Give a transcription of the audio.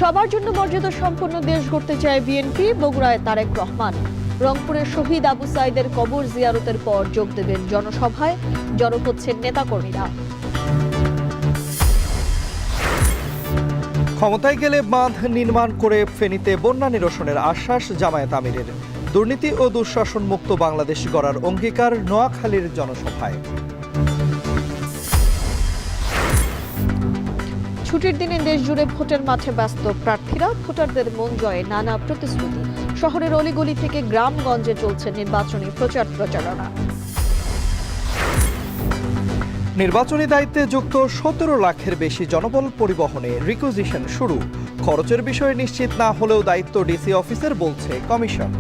সবার জন্য মর্যাদা সম্পন্ন দেশ গড়তে চায় বিএনপি, বগুড়ায় তারেক রহমান। রংপুরের শহীদ আবু সাইদের কবর জিয়ারতের পর যোগ দেবেন জনসভায়, জড়ো হচ্ছেন নেতাকর্মীরা। ক্ষমতায় গেলে বাঁধ নির্মাণ করে ফেনীতে বন্যা নিরসনের আশ্বাস জামায়াত আমিরের। দুর্নীতি ও দুঃশাসন মুক্ত বাংলাদেশ গড়ার অঙ্গীকার নোয়াখালীর জনসভায়। ছুটির দিনে দেশ জুড়ে ভোটের মাঠে ব্যস্ত প্রার্থীরা, ভোটারদের মন জয়ে নানা প্রতিশ্রুতি। শহরের অলিগলি থেকে গ্রামগঞ্জে চলছে নির্বাচনী প্রচারণা। নির্বাচনী দায়িত্বে যুক্ত 17 লাখের বেশি জনবল পরিবহনে রিকুইজিশন শুরু। খরচের বিষয়ে নিশ্চিত না হলেও দায়িত্ব ডিসি অফিসের, বলছে কমিশন।